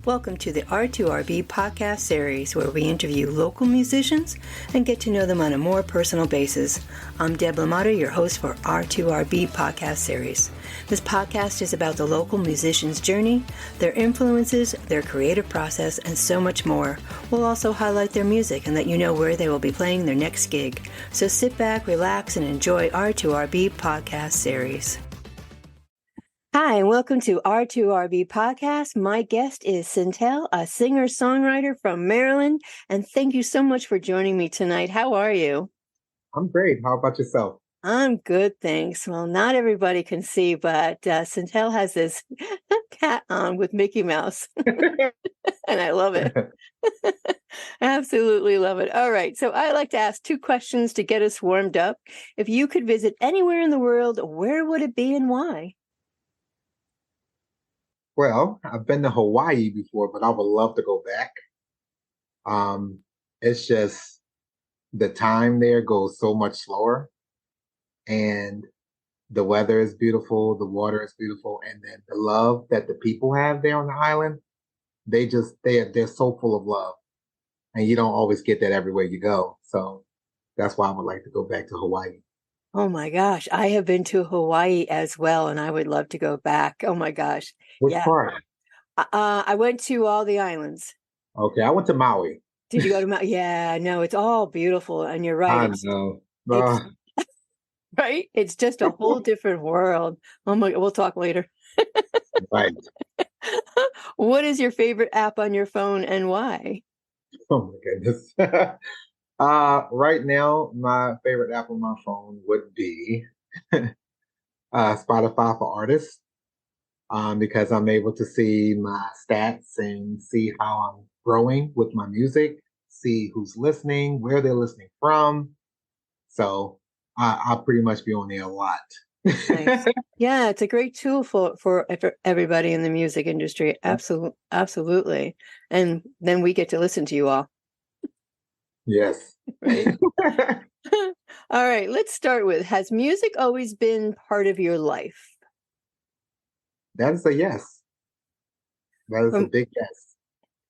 Welcome to the R2RB Podcast series, where we interview local musicians and get to know them on a more personal basis. I'm Deb Lamata, your host for R2RB Podcast series. This podcast is about the local musician's journey, their influences, their creative process, and so much more. We'll also highlight their music and let you know where they will be playing their next gig. So sit back, relax, and enjoy R2RB Podcast series. Hi, and welcome to R2RB Podcast. My guest is Cintale, a singer-songwriter from Maryland, and thank you so much for joining me tonight. How are you? I'm great. How about yourself? I'm good, thanks. Well, not everybody can see, but Cintale has this hat on with Mickey Mouse, and I love it. Absolutely love it. All right, so I like to ask two questions to get us warmed up. If you could visit anywhere in the world, where would it be and why? Well, I've been to Hawaii before, but I would love to go back. It's just the time there goes so much slower, and the weather is beautiful, the water is beautiful, and then the love that the people have there on the island, they're so full of love, and you don't always get that everywhere you go. So that's why I would like to go back to Hawaii. Oh my gosh, I have been to Hawaii as well, and I would love to go back. Oh my gosh. Which Yeah. part? I went to all the islands. Okay, I went to Maui. Did you go to Maui? Yeah, no, it's all beautiful, and you're right. I know. Right? It's just a whole different world. Oh my, we'll talk later. Right. What is your favorite app on your phone and why? Oh my goodness. Right now, my favorite app on my phone would be Spotify for artists, because I'm able to see my stats and see how I'm growing with my music, see who's listening, where they're listening from. So I'll pretty much be on there a lot. Nice. Yeah, it's a great tool for everybody in the music industry. Absolutely. And then we get to listen to you all. Yes. Right. All right, let's start with, has music always been part of your life? That is a yes. That is a big yes.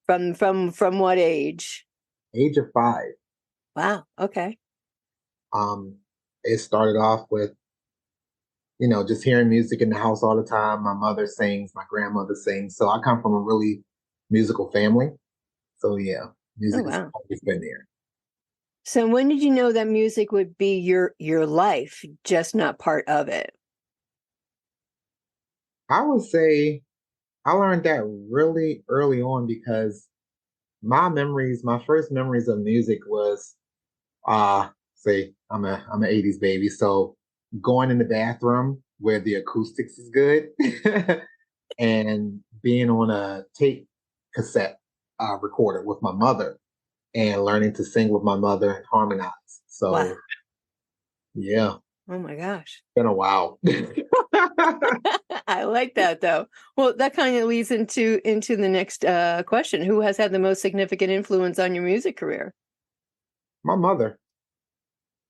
From what age? Age of 5. Wow. Okay. It started off with, just hearing music in the house all the time. My mother sings, my grandmother sings. So I come from a really musical family. So yeah, music has always been there. So when did you know that music would be your life, just not part of it? I would say I learned that really early on, because my first memories of music was, say I'm an 80s baby. So going in the bathroom where the acoustics is good and being on a tape cassette recorder with my mother and learning to sing with my mother and harmonize. So wow. Yeah. Oh my gosh. It's been a while. I like that though. Well, that kind of leads into the next question. Who has had the most significant influence on your music career? My mother.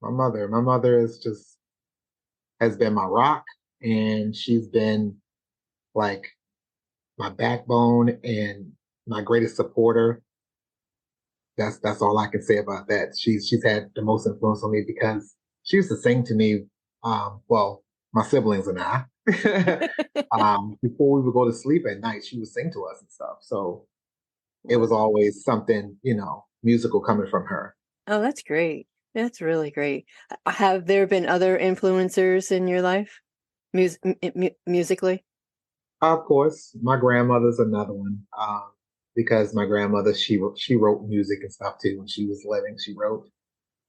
My mother has been my rock, and she's been like my backbone and my greatest supporter. That's all I can say about that. She's had the most influence on me, because she used to sing to me, my siblings and I, before we would go to sleep at night, she would sing to us and stuff. So it was always something, musical coming from her. Oh, that's great. That's really great. Have there been other influencers in your life, musically? Of course, my grandmother's another one, because my grandmother, she wrote music and stuff too. When she was living, she wrote.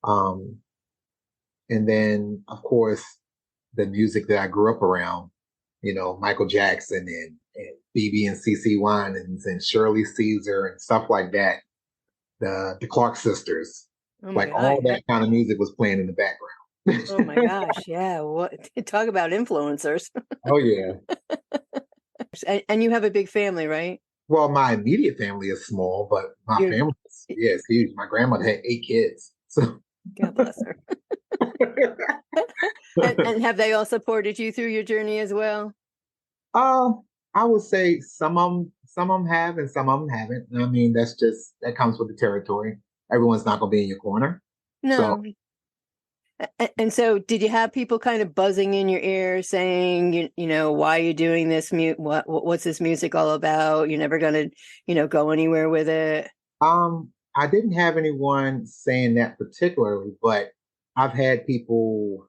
And then, of course, the music that I grew up around, Michael Jackson and BB and CeCe Winans and Shirley Caesar and stuff like that. The Clark sisters, all that kind of music was playing in the background. Oh my gosh. Yeah. What, talk about influencers. Oh yeah. And you have a big family, right? Well, my immediate family is small, but my family is huge. My grandmother had 8 kids. So God bless her. and have they all supported you through your journey as well? I would say some of some of them have and some of them haven't. I mean, that comes with the territory. Everyone's not going to be in your corner. So, No. And so did you have people kind of buzzing in your ear saying, why are you doing this? What's this music all about? You're never going to, go anywhere with it. I didn't have anyone saying that particularly, but I've had people,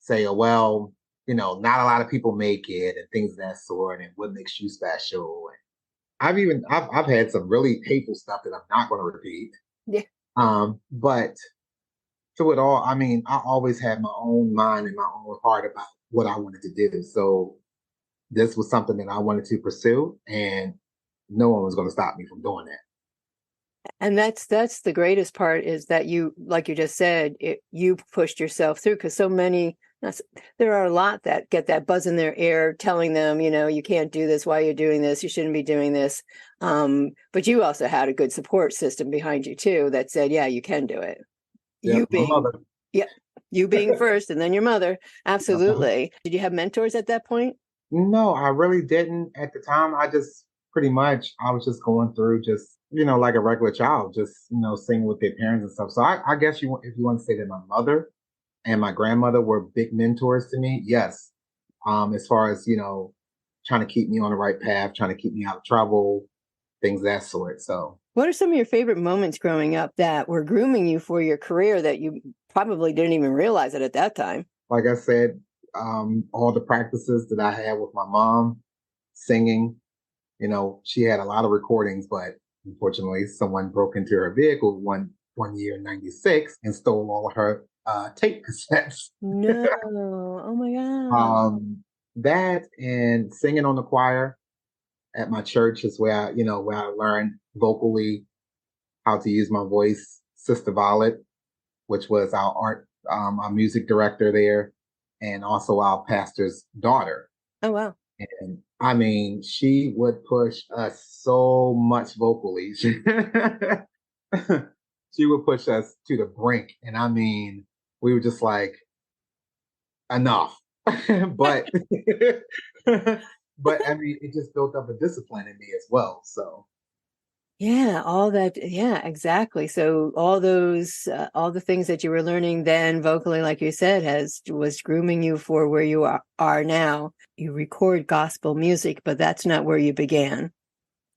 say, oh, well, not a lot of people make it and things of that sort, and what makes you special. And I've had some really hateful stuff that I'm not going to repeat. Yeah. But through it all, I mean, I always had my own mind and my own heart about what I wanted to do. So this was something that I wanted to pursue, and no one was going to stop me from doing that. And that's the greatest part, is that you, like you just said, you pushed yourself through, because so many, there are a lot that get that buzz in their ear telling them, you can't do this, why you're doing this, you shouldn't be doing this. But you also had a good support system behind you too that said, yeah, you can do it. Yeah, my mother. Yeah, you being first and then your mother. Absolutely. Did you have mentors at that point? No, I really didn't at the time. I was just going through just, like a regular child, just, singing with their parents and stuff. So I guess if you want to say that my mother and my grandmother were big mentors to me, yes. As far as, trying to keep me on the right path, trying to keep me out of trouble, things of that sort. So what are some of your favorite moments growing up that were grooming you for your career that you probably didn't even realize it at that time? Like I said, all the practices that I had with my mom singing, she had a lot of recordings, but unfortunately someone broke into her vehicle one year in 96 and stole all of her tape cassettes. No. Oh my God. That and singing on the choir at my church is where I learned vocally how to use my voice. Sister Violet, which was our music director there, and also our pastor's daughter. Oh, wow. And I mean, she would push us so much vocally. She would push us to the brink. And I mean, we were just like, enough. but but I mean, it just built up a discipline in me as well. So yeah, all that. Yeah, exactly. So all all the things that you were learning then vocally, like you said, was grooming you for where you are now. You record gospel music, but that's not where you began.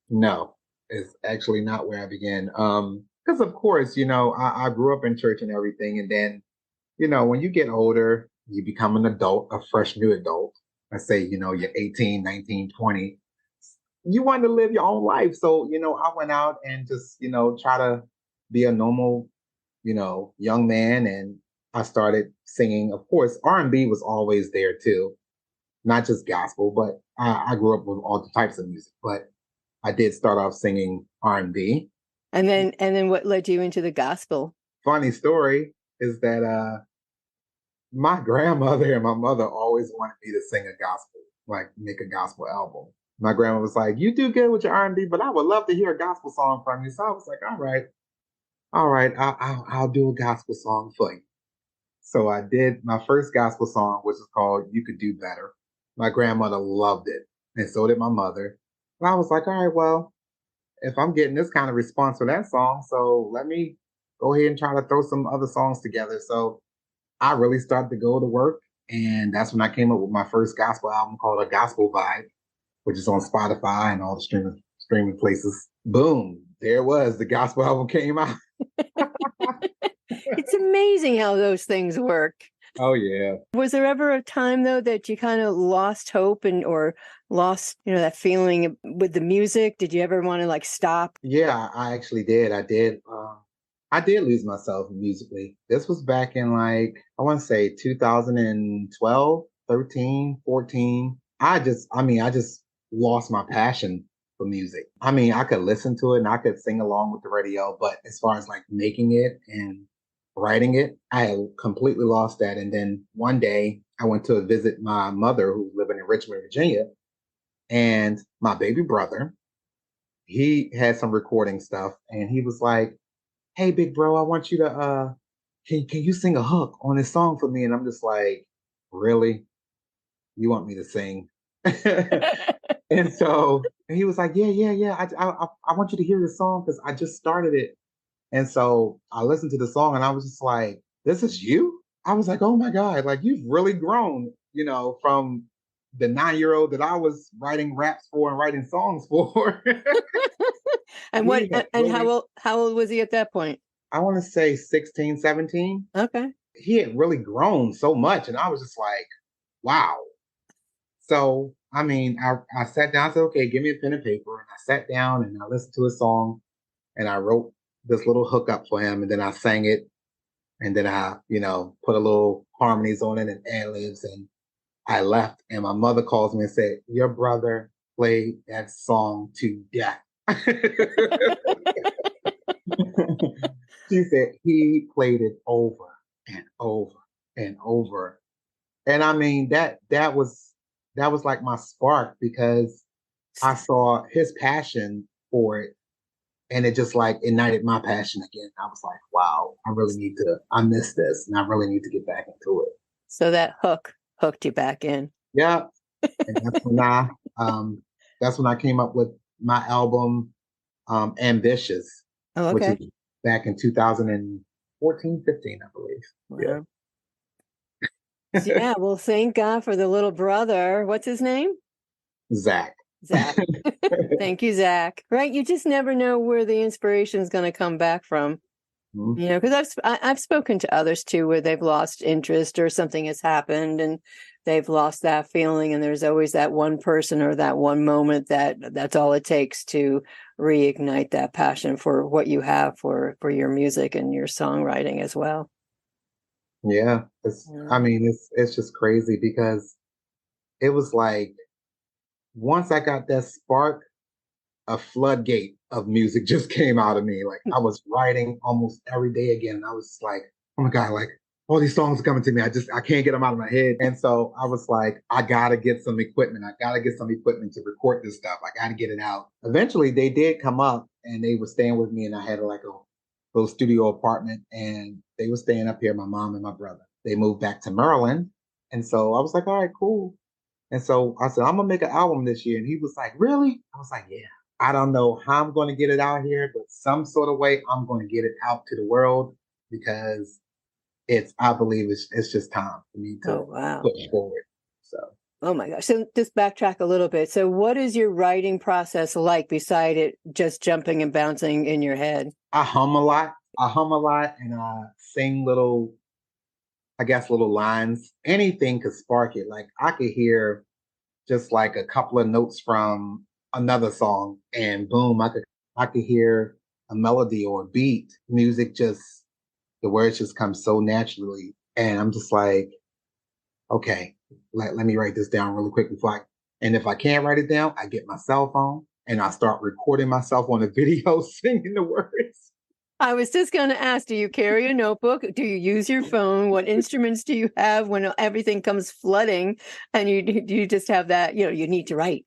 No, it's actually not where I began. Because of course, I grew up in church and everything, and then, when you get older, you become an adult, a fresh new adult. Let's say, you're 18, 19, 20. You want to live your own life. So, I went out and just, try to be a normal, young man. And I started singing. Of course, R&B was always there too. Not just gospel, but I grew up with all the types of music. But I did start off singing R&B. And then what led you into the gospel? Funny story is that my grandmother and my mother always wanted me to sing a gospel, like make a gospel album. My grandma was like, you do good with your R&B, but I would love to hear a gospel song from you. So I was like, all right, I'll do a gospel song for you. So I did my first gospel song, which is called You Could Do Better. My grandmother loved it, and so did my mother. And I was like, all right, well, if I'm getting this kind of response for that song, so let me go ahead and try to throw some other songs together. So I really started to go to work, and that's when I came up with my first gospel album called A Gospel Vibe, which is on Spotify and all the streaming places. Boom, there it was. The gospel album came out. It's amazing how those things work. Oh, yeah. Was there ever a time, though, that you kind of lost hope or lost, that feeling with the music? Did you ever want to stop? Yeah, I actually did. I did. I did lose myself musically. This was back in I want to say 2012, 13, 14. I just lost my passion for music. I mean, I could listen to it and I could sing along with the radio, but as far as making it and writing it, I had completely lost that. And then one day I went to visit my mother who's living in Richmond, Virginia, and my baby brother, he had some recording stuff and he was like, hey, big bro, I want you to, can you sing a hook on this song for me? And I'm just like, really? You want me to sing? And so he was like, yeah. I want you to hear this song because I just started it. And so I listened to the song and I was just like, this is you? I was like, oh my God, like you've really grown, from the 9-year-old that I was writing raps for and writing songs for. And He had really, how old was he at that point? I want to say 16, 17. Okay. He had really grown so much. And I was just like, wow. So, I mean, I sat down and said, okay, give me a pen and paper. And I sat down and I listened to his song and I wrote this little hookup for him. And then I sang it. And then I, put a little harmonies on it and ad libs. And I left. And my mother calls me and said, your brother played that song to death. She said he played it over and over and over. And I mean that was like my spark because I saw his passion for it and it just like ignited my passion again. I was like, wow, I miss this and I really need to get back into it. So that hooked you back in. Yeah. And that's when I came up with my album Ambitious, Oh, which okay. was back in 2014, 15, I believe. Wow. Yeah, well, thank God for the little brother. What's his name? Zach. Zach. Thank you, Zach. Right? You just never know where the inspiration is going to come back from. Mm-hmm. Because I've spoken to others too where they've lost interest or something has happened and they've lost that feeling, and there's always that one person or that one moment that's all it takes to reignite that passion for what you have for your music and your songwriting as well. Yeah. It's just crazy because it was like once I got that spark, a floodgate of music just came out of me. Like I was writing almost every day again. And I was like, oh my God, like all these songs are coming to me. I can't get them out of my head. And so I was like, I gotta get some equipment. I gotta get some equipment to record this stuff. I gotta get it out. Eventually they did come up and they were staying with me and I had like a little studio apartment and they were staying up here, my mom and my brother. They moved back to Maryland. And so I was like, all right, cool. And so I said, I'm gonna make an album this year. And he was like, really? I was like, yeah. I don't know how I'm going to get it out here, but some sort of way I'm going to get it out to the world because I believe it's just time for me to push forward. So. Oh my gosh. So just backtrack a little bit. So what is your writing process like beside it just jumping and bouncing in your head? I hum a lot and I sing little lines. Anything could spark it. Like I could hear just like a couple of notes from another song and boom, I could hear a melody or a beat. Music just the words just come so naturally. And I'm just like, okay, let me write this down really quick and if I can't write it down, I get my cell phone and I start recording myself on a video singing the words. I was just going to ask, do you carry a notebook? Do you use your phone? What instruments do you have when everything comes flooding and you just have that, you need to write?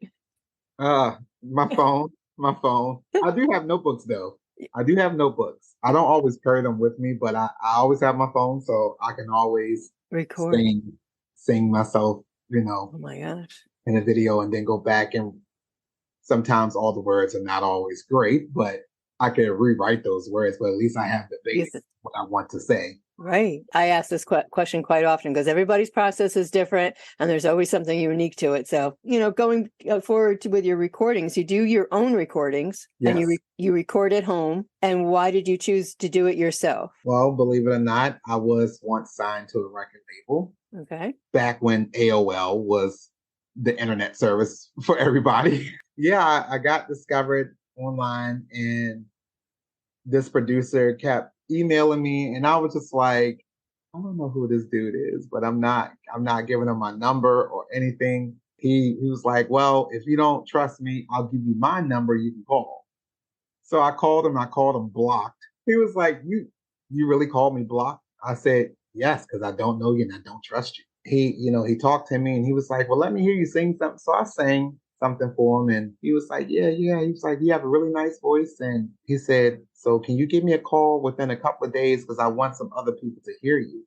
My phone. I do have notebooks though. I don't always carry them with me, but I always have my phone so I can always record, sing myself, oh my gosh, in a video and then go back and sometimes all the words are not always great, but I can rewrite those words, but at least I have the base what I want to say. Right. I ask this question quite often because everybody's process is different and there's always something unique to it. So, going forward with your recordings, you do your own recordings. Yes. And you record at home. And why did you choose to do it yourself? Well, believe it or not, I was once signed to a record label. Okay. Back when AOL was the internet service for everybody. Yeah, I got discovered online and this producer kept emailing me and I was just like, I don't know who this dude is, but I'm not giving him my number or anything. He was like, well, if you don't trust me, I'll give you my number, you can call. So I called him blocked. He was like, you really called me blocked? I said, yes, because I don't know you and I don't trust you. He talked to me and he was like, well, let me hear you sing something. So I sang something for him and he was like, yeah. He was like, you have a really nice voice. And he said, so can you give me a call within a couple of days because I want some other people to hear you.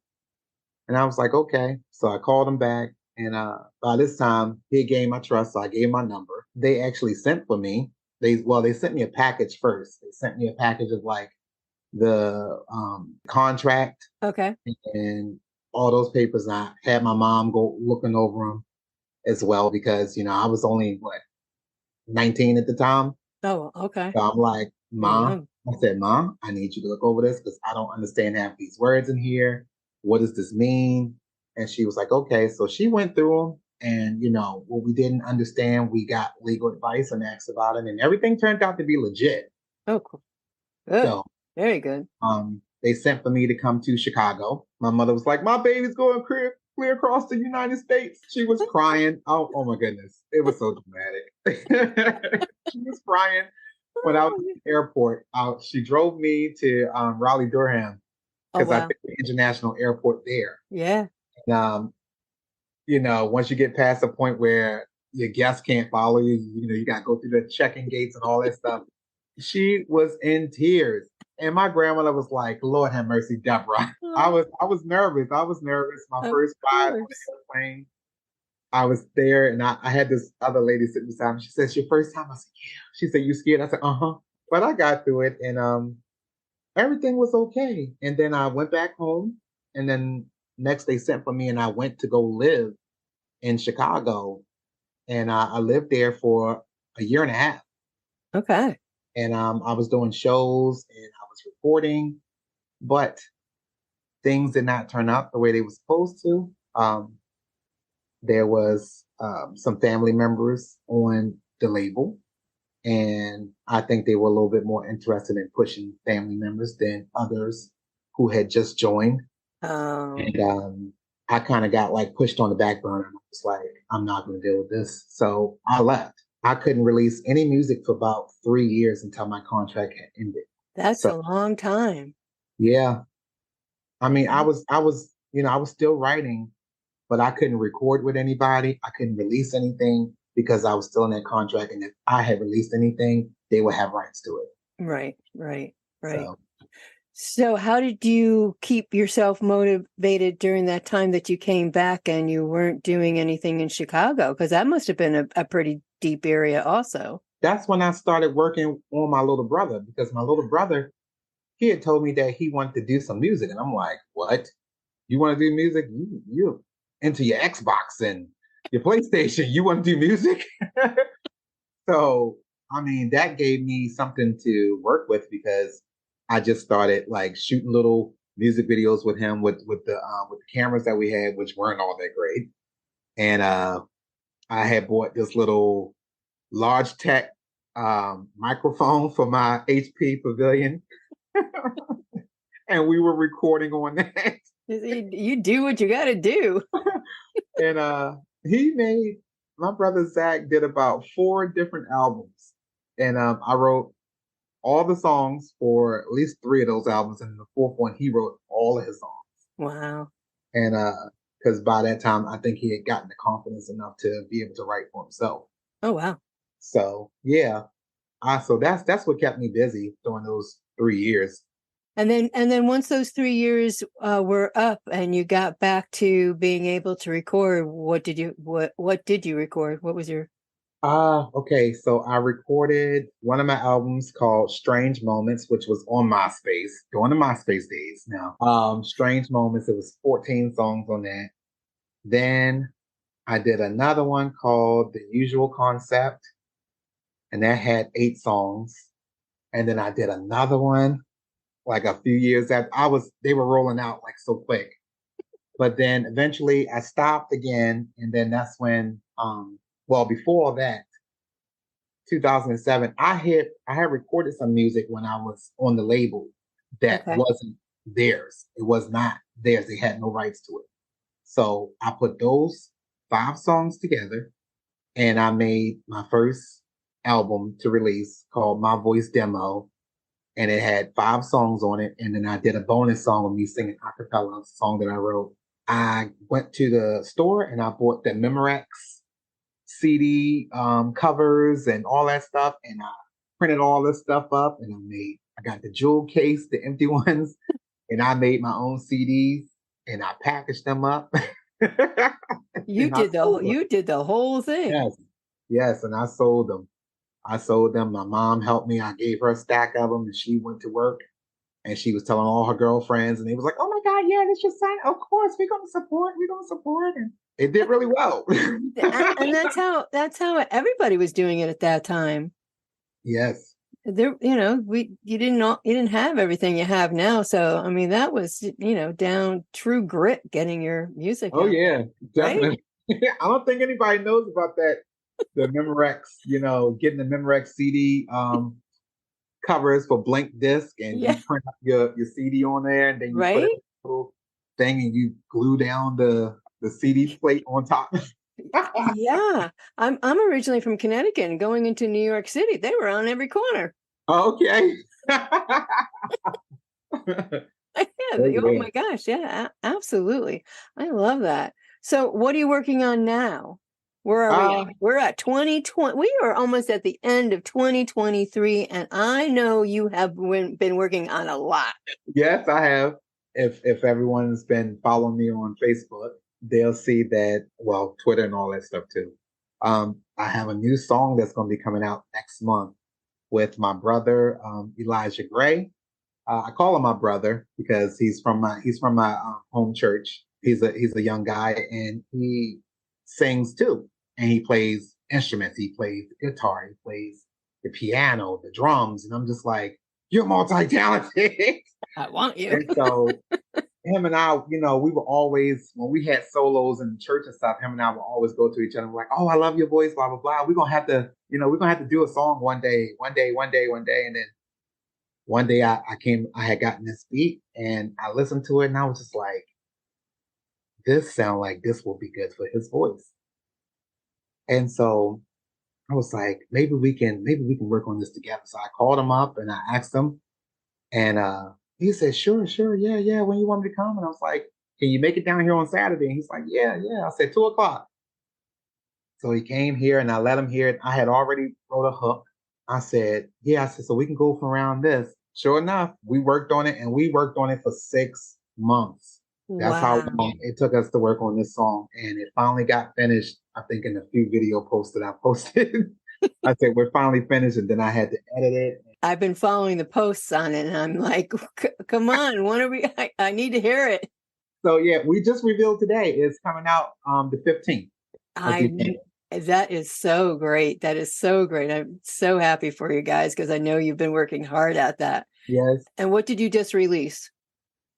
And I was like, okay. So I called him back And by this time, he gained my trust, so I gave him my number. They actually sent for me. They sent me a package first. They sent me a package of like the contract Okay. and all those papers. And I had my mom go looking over them as well because, I was only, 19 at the time. Oh, okay. So I'm like, Ma, Yeah. I said, Ma, I need you to look over this because I don't understand half these words in here. What does this mean? And she was like, okay. So she went through them. And, what we didn't understand, we got legal advice and asked about it. And everything turned out to be legit. Oh, cool. Good. So Very good. they sent for me to come to Chicago. My mother was like, my baby's going clear across the United States. She was crying. Oh my goodness. It was so dramatic. She was crying when I was at the airport. She drove me to Raleigh-Durham because I think the international airport there. Yeah. And, once you get past the point where your guests can't follow you, you got to go through the check-in gates and all that stuff. She was in tears. And my grandmother was like, Lord have mercy, Deborah. I was nervous. My first ride on the airplane. I was there and I had this other lady sitting beside me. She said, it's your first time? I said, yeah. She said, you scared? I said, uh-huh. But I got through it and everything was okay. And then I went back home and then next they sent for me and I went to go live in Chicago. And I lived there for a year and a half. Okay. And I was doing shows and I was recording, but things did not turn out the way they were supposed to. There was some family members on the label, and I think they were a little bit more interested in pushing family members than others who had just joined. Oh. And I kind of got like pushed on the back burner. I was like, I'm not going to deal with this. So I left. I couldn't release any music for about 3 years until my contract had ended. That's a long time. Yeah. I mean, I was still writing, but I couldn't record with anybody. I couldn't release anything because I was still in that contract. And if I had released anything, they would have rights to it. Right. So how did you keep yourself motivated during that time that you came back and you weren't doing anything in Chicago? Because that must have been a pretty deep area also. That's when I started working on my little brother because my little brother, he had told me that he wanted to do some music. And I'm like, what? You want to do music? You're into your Xbox and your PlayStation. You want to do music? So, I mean, that gave me something to work with because I just started like shooting little music videos with him with the cameras that we had, which weren't all that great. And I had bought this little large tech microphone for my HP Pavilion. And we were recording on that. You do what you got to do. And my brother Zach did about 4 different albums. And I wrote all the songs for at least 3 of those albums. And the 4th one, he wrote all of his songs. Wow. And because by that time, I think he had gotten the confidence enough to be able to write for himself. Oh, wow. So, yeah. So that's what kept me busy during those 3 years. And then once those 3 years were up and you got back to being able to record, what did you record? What was your? Okay. So I recorded one of my albums called Strange Moments, which was on MySpace, during the MySpace days now. Strange Moments, it was 14 songs on that. Then I did another one called The Usual Concept, and that had 8 songs. And then I did another one like a few years after they were rolling out like so quick. But then eventually I stopped again. And then that's when, before that, 2007, I had recorded some music when I was on the label that wasn't theirs. It was not theirs. They had no rights to it. So I put those 5 songs together and I made my first album to release called My Voice Demo. And it had 5 songs on it. And then I did a bonus song with me singing a cappella, a song that I wrote. I went to the store and I bought the Memorex CD covers and all that stuff. And I printed all this stuff up and I got the jewel case, the empty ones. And I made my own CDs and I packaged them up. You And I did sold them. you did the whole thing. Yes, yes, and I sold them. I sold them. My mom helped me. I gave her a stack of them, and she went to work. And she was telling all her girlfriends, and they was like, "Oh my God, yeah, that's your son. Of course, we're gonna support. We're gonna support." And it did really well. And that's how everybody was doing it at that time. Yes. There, you didn't have everything you have now. So, I mean, that was, down true grit getting your music Oh out, yeah, right? definitely. I don't think anybody knows about that. The Memorex, getting the Memorex CD covers for blank disc, and you Yeah, print up your CD on there, and then you put it right? in a little thing, and you glue down the CD plate on top. Yeah. I'm originally from Connecticut, and going into New York City, they were on every corner. Okay. Yeah. Oh Oh yeah. my gosh. Yeah, absolutely. I love that. So what are you working on now? Where are we at? Uh, We're at 2020. We are almost at the end of 2023, and I know you have been working on a lot. yes, I have. If everyone's been following me on Facebook, they'll see that, well, Twitter and all that stuff too. I have a new song that's going to be coming out next month with my brother, Elijah Gray. I call him my brother because he's from my home church. He's a young guy, and he sings too, and he plays instruments. He plays the guitar, he plays the piano, the drums, and I'm just like, you're multi-talented. I want you. And so him and I, we were always, when we had solos in church and stuff, him and I would always go to each other and like, oh, I love your voice, blah blah blah. We're gonna have to, we're gonna have to do a song one day, one day, one day, one day, and then one day I had gotten this beat and I listened to it and I was just like, this sound like this will be good for his voice. And so I was like, maybe we can work on this together. So I called him up and I asked him, and he said, sure, sure, yeah, yeah. When you want me to come? And I was like, can you make it down here on Saturday? And he's like, yeah, yeah. I said 2 o'clock. So he came here and I let him hear it. I had already wrote a hook. I said, yeah, I said, so we can go from around this. Sure enough, we worked on it, and we worked on it for 6 months. That's how Wow. long it took us to work on this song. And it finally got finished, I think, in a few video posts that I posted. I said, we're finally finished. And then I had to edit it. I've been following the posts on it, and I'm like, come on, when are we? I need to hear it. So yeah, we just revealed today it's coming out the 15th of I December. That is so great. That is so great. I'm so happy for you guys because I know you've been working hard at that. Yes. And what did you just release?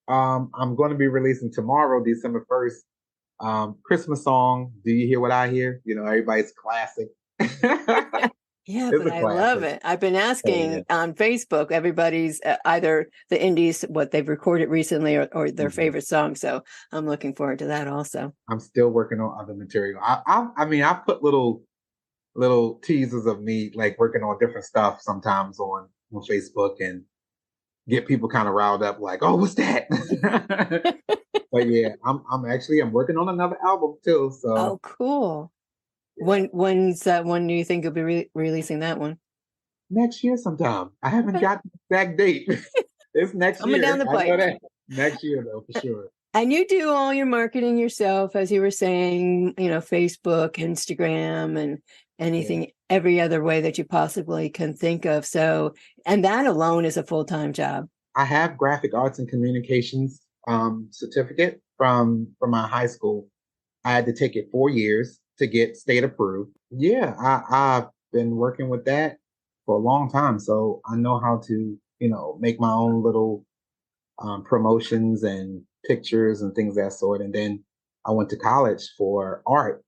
I'm going to be releasing tomorrow, December 1st, Christmas song. Do you hear what I hear? Everybody's classic. Yeah, It's but a I love classic. it. I've been Oh, yeah. asking on Facebook, everybody's either the indies, what they've recorded recently, or their Mhm. favorite song. So I'm looking forward to that also. I'm still working on other material. I mean, I put little teasers of me like working on different stuff sometimes on Facebook and get people kind of riled up, like, oh, what's that? But yeah, I'm working on another album too. Oh, So cool. yeah, When do you think you'll be releasing that one? next year sometime. I haven't Okay. got the exact date. It's next Coming down year. the I know pipe. that. Next year though, for sure. And you do all your marketing yourself, as you were saying, Facebook, Instagram, and Yeah. anything, every other way that you possibly can think of. So, and that alone is a full-time job. I have graphic arts and communications certificate from my high school. I had to take it 4 years to get state approved. Yeah, I've been working with that for a long time, so I know how to make my own little promotions and pictures and things of that sort. And then I went to college for art,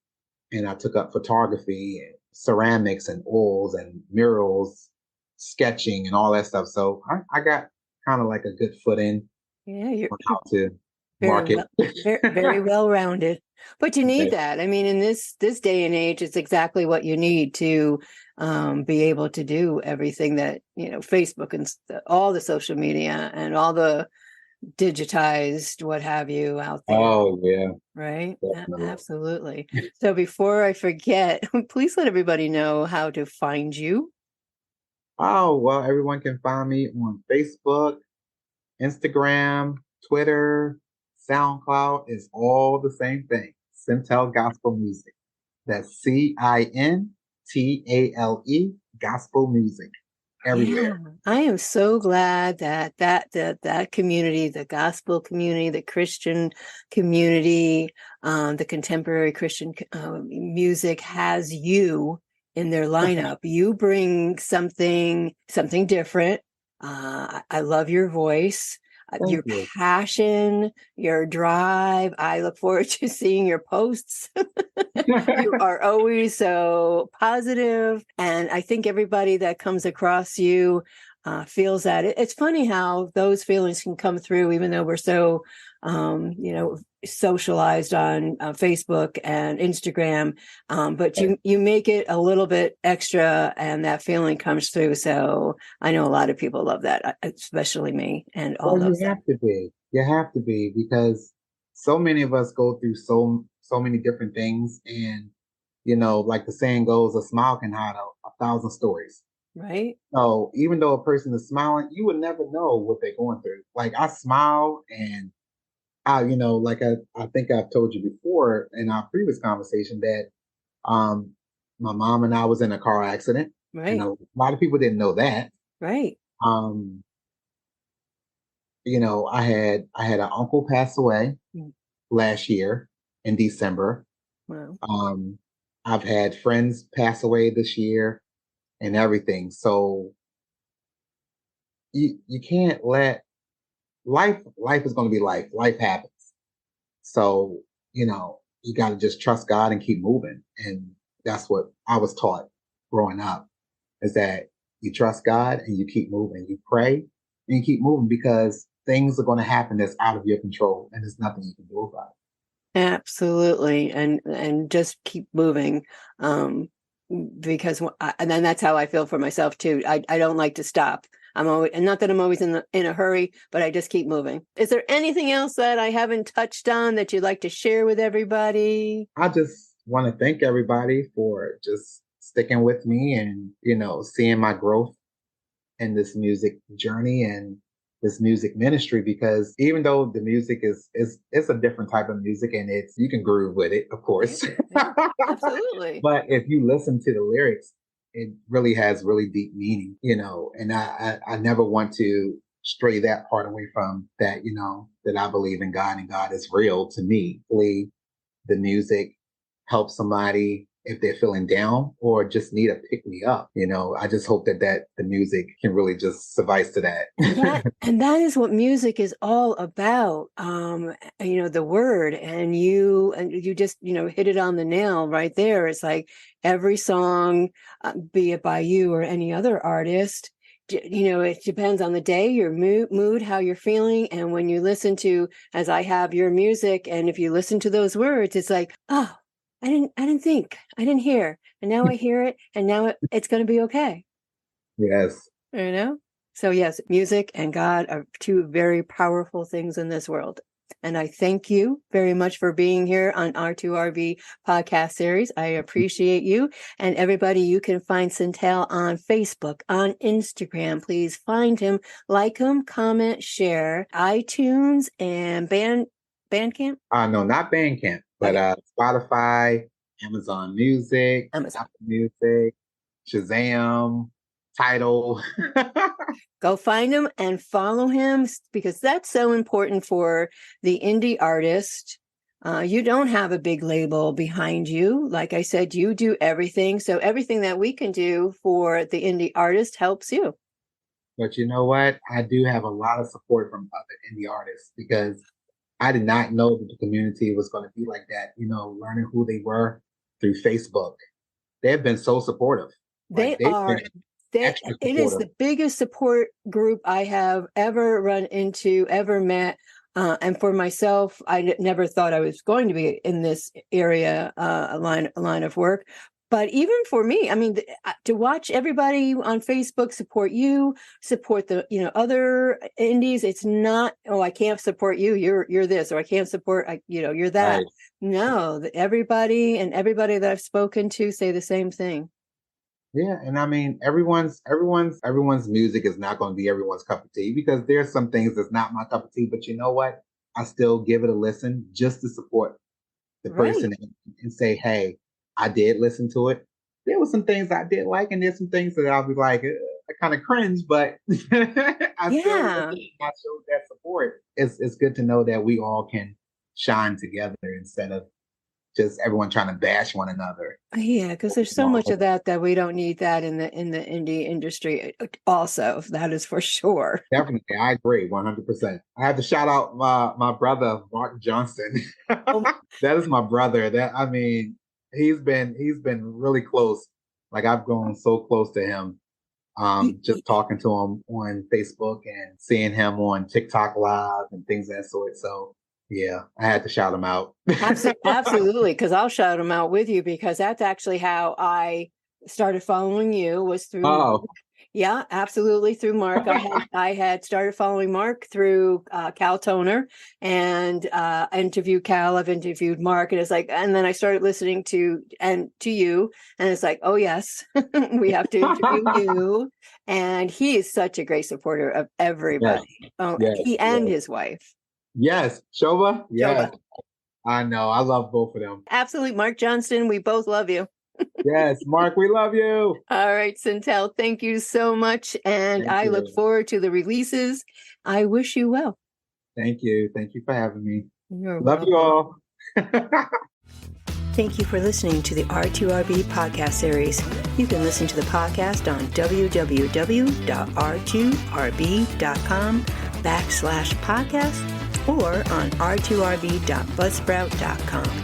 and I took up photography and ceramics and oils and murals, sketching and all that stuff. So I got kind of like a good foot in Yeah, you're on how to very market. well, very well rounded. But you need that. I mean, in this day and age, it's exactly what you need to be able to do everything that Facebook and all the social media and all the digitized what have you out there. Oh yeah, Right? definitely. Absolutely. So before I forget, please let everybody know how to find you. Oh well, everyone can find me on Facebook, Instagram, Twitter, SoundCloud. Is all the same thing. Cintale Gospel Music. That's Cintale Gospel Music. Yeah, Everywhere. I am so glad that community, the gospel community, the Christian community, the contemporary Christian music has you in their lineup. You bring something different. I love your voice, Thank your you. passion, your drive. I look forward to seeing your posts. You are always so positive, and I think everybody that comes across you feels that. It's funny how those feelings can come through, even though we're so, socialized on Facebook and Instagram. But you make it a little bit extra, and that feeling comes through. So I know a lot of people love that, especially me and all Well, you those things. have to be. You have to be because so many of us go through so many different things, and like the saying goes, a smile can hide a thousand stories. Right? So even though a person is smiling, you would never know what they're going through. Like I smile, and like I think I've told you before in our previous conversation that um my mom and I was in a car accident, and Right? a lot of people didn't know that. Right? Um, I had an uncle pass away Mm. last year in December. Wow. Um, I've had friends pass away this year and everything. So you can't let life is going to be life. Life happens. So, you got to just trust God and keep moving. And that's what I was taught growing up is that you trust God and you keep moving. You pray and you keep moving because things are going to happen that's out of your control and there's nothing you can do about Absolutely, and just keep moving, because and then that's how I feel for myself too. I don't like to stop. I'm always, and not that I'm always in a hurry, but I just keep moving. Is there anything else that I haven't touched on that you'd like to share with everybody? it. I just want to thank everybody for just sticking with me and, seeing my growth in this music journey and this music ministry because even though the music is it's a different type of music and it's you can groove with it, of Yeah, course. yeah, absolutely. But if you listen to the lyrics, it really has really deep meaning, and I never want to stray that part away from that, that I believe in God and God is real to me. Hopefully the music help somebody if they're feeling down or just need a pick me up. I just hope that the music can really just suffice to that. And that is what music is all about. The word, and you just hit it on the nail right there. It's like every song, be it by you or any other artist, it depends on the day, your mood, how you're feeling. And when you listen to, as I have, your music, and if you listen to those words, it's like, oh, I didn't think, I didn't hear, and now I hear it, and now it's going to be okay. Yes. You know? So yes, music and God are two very powerful things in this world. And I thank you very much for being here on R2RB podcast series. I appreciate you. And everybody, you can find Cintale on Facebook, on Instagram. Please find him, like him, comment, share, iTunes, and Bandcamp. No, not Bandcamp, but Okay, Spotify, Amazon Music, Amazon. Apple Music, Shazam, Title. Go find him and follow him because that's so important for the indie artist. You don't have a big label behind you. Like I said, you do everything. So everything that we can do for the indie artist helps you. But you know what? I do have a lot of support from other indie artists because I did not know that the community was going to be like that. Learning who they were through Facebook. They've been so supportive. They Like they've are. been extra It is supportive. the biggest support group I have ever run into, ever met. And for myself, I never thought I was going to be in this area, a line of work. But even for me, I mean, to watch everybody on Facebook support you, support the other indies. It's not, oh, I can't support you. You're this, or I can't support you're that. Right. No, everybody that I've spoken to say the same thing. Yeah, and I mean everyone's music is not going to be everyone's cup of tea because there's some things that's not my cup of tea. But you know what? I still give it a listen just to support the Right. person and say, hey, I did listen to it. There were some things I did like, and there's some things that I'll be like, I kind of cringe, but I still Yeah. listened and I showed that support. It's good to know that we all can shine together instead of just everyone trying to bash one another. Yeah, because there's so much of that we don't need that in the indie industry. Also, that is for sure. Definitely, I agree 100%. I have to shout out my brother Mark Johnston. That is my brother. He's been really close. Like I've grown so close to him. Just talking to him on Facebook and seeing him on TikTok Live and things of that sort. So yeah, I had to shout him out. Absolutely, because I'll shout him out with you, because that's actually how I started following you, was through Yeah, absolutely, through Mark. I had started following Mark through Cal Toner, and interviewed Cal. I've interviewed Mark, and it's like, and then I started listening to you, and it's like, oh yes, we have to interview you. And he is such a great supporter of everybody. Yes. Oh, Yes. he and his wife. Yes, Shoba. Yes, Shoba. I know. I love both of them. Absolutely, Mark Johnston. We both love you. Yes, Mark, we love you. All right, Cintale, thank you so much. And Thank I you. look forward to the releases. I wish you well. Thank you. Thank you for having me. You're Love welcome. you all. Thank you for listening to the R2RB podcast series. You can listen to the podcast on www.r2rb.com/podcast or on r2rb.buzzsprout.com.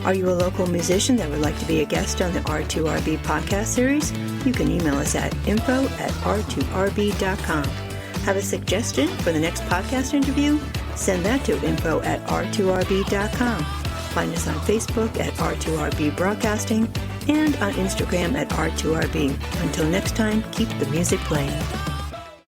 Are you a local musician that would like to be a guest on the R2RB podcast series? You can email us at info@r2rb.com. Have a suggestion for the next podcast interview? Send that to info@r2rb.com. Find us on Facebook at R2RB Broadcasting and on Instagram at R2RB. Until next time, keep the music playing.